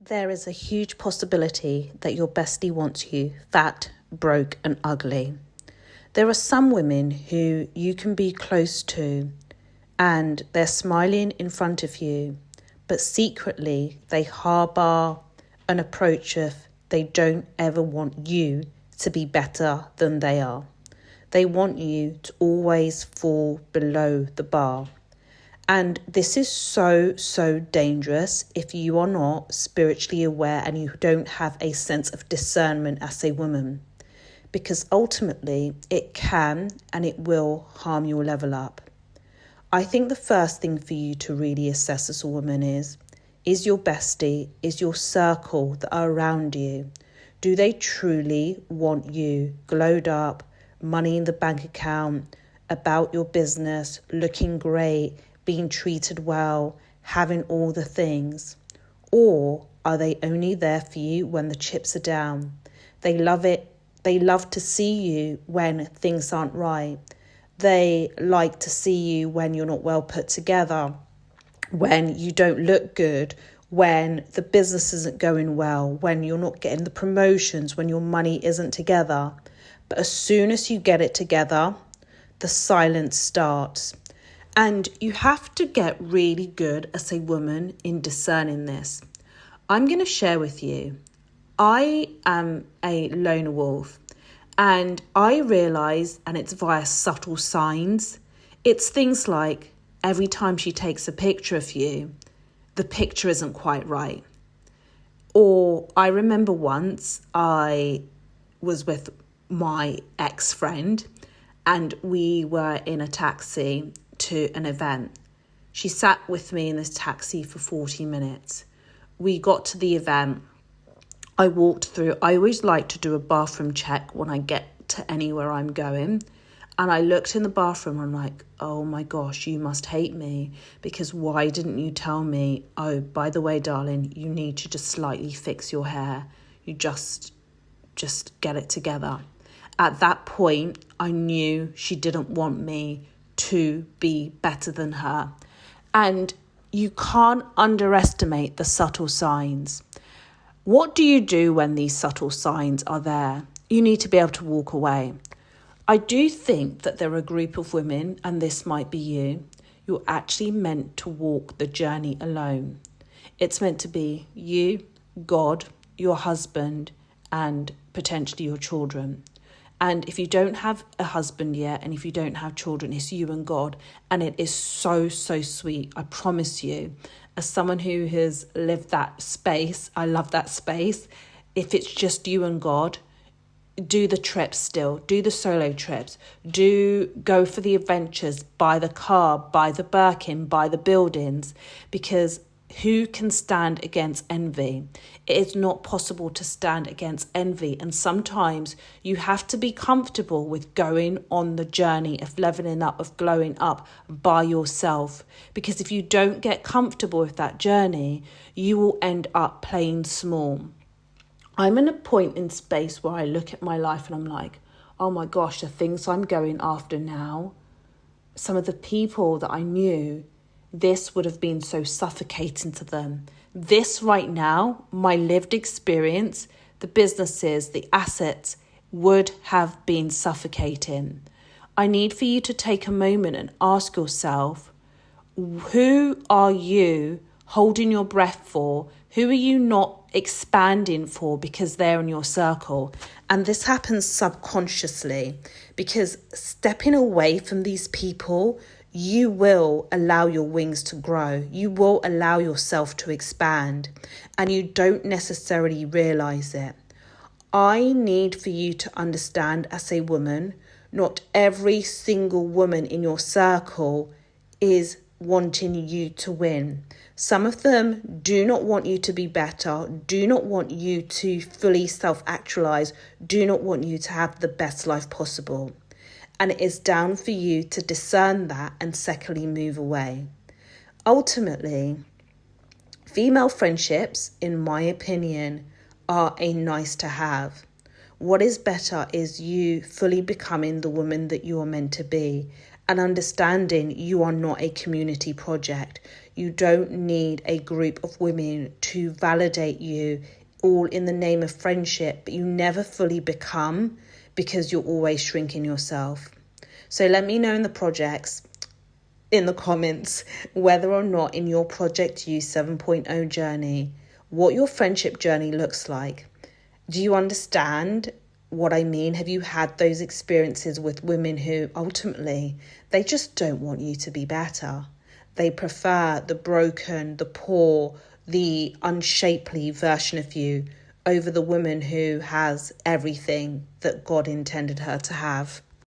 There is a huge possibility that your bestie wants you fat, broke, and ugly. There are some women who you can be close to and they're smiling in front of you, but secretly they harbour an approach of they don't ever want you to be better than they are. They want you to always fall below the bar. And this is so dangerous if you are not spiritually aware and you don't have a sense of discernment as a woman. Because ultimately it can and it will harm your level up. I think the first thing for you to really assess as a woman is your bestie, is your circle that are around you, do they truly want you glowed up, money in the bank account, about your business, looking great, being treated well, having all the things? Or are they only there for you when the chips are down? They love it. They love to see you when things aren't right. They like to see you when you're not well put together, when you don't look good, when the business isn't going well, when you're not getting the promotions, when your money isn't together. But as soon as you get it together, the silence starts. And you have to get really good as a woman in discerning this. I'm going to share with you, I am a lone wolf and I realise, and it's via subtle signs, it's things like every time she takes a picture of you, the picture isn't quite right. Or I remember once I was with my ex-friend and we were in a taxi to an event. She sat with me in this taxi for 40 minutes. We got to the event. I walked through. I always like to do a bathroom check when I get to anywhere I'm going. And I looked in the bathroom and I'm like, oh my gosh, you must hate me, because why didn't you tell me, oh, by the way, darling, you need to just slightly fix your hair. You just get it together. At that point, I knew she didn't want me to be better than her. And you can't underestimate the subtle signs. What do you do when these subtle signs are there? You need to be able to walk away. I do think that there are a group of women, and this might be you, you're actually meant to walk the journey alone. It's meant to be you, God, your husband, and potentially your children. And if you don't have a husband yet, and if you don't have children, it's you and God. And it is so sweet. I promise you, as someone who has lived that space, I love that space. If it's just you and God, do the trips still, do the solo trips, do go for the adventures, buy the car, buy the Birkin, buy the buildings, because who can stand against envy? It is not possible to stand against envy. And sometimes you have to be comfortable with going on the journey of leveling up, of glowing up by yourself. Because if you don't get comfortable with that journey, you will end up playing small. I'm in a point in space where I look at my life and I'm like, oh my gosh, the things I'm going after now, some of the people that I knew, this would have been so suffocating to them. This right now, my lived experience, the businesses, the assets would have been suffocating. I need for you to take a moment and ask yourself, who are you holding your breath for? Who are you not expanding for because they're in your circle? And this happens subconsciously, because stepping away from these people, you will allow your wings to grow. You will allow yourself to expand, and you don't necessarily realize it. I need for you to understand, as a woman, not every single woman in your circle is wanting you to win. Some of them do not want you to be better, do not want you to fully self-actualize, do not want you to have the best life possible. And it is down for you to discern that and secondly move away. Ultimately, female friendships, in my opinion, are a nice to have. What is better is you fully becoming the woman that you are meant to be and understanding you are not a community project. You don't need a group of women to validate you, all in the name of friendship, but you never fully become because you're always shrinking yourself. So let me know in the comments, whether or not in your Project You 7.0 journey, what your friendship journey looks like. Do you understand what I mean? Have you had those experiences with women who ultimately, they just don't want you to be better? They prefer the broken, the poor, the unshapely version of you over the woman who has everything that God intended her to have.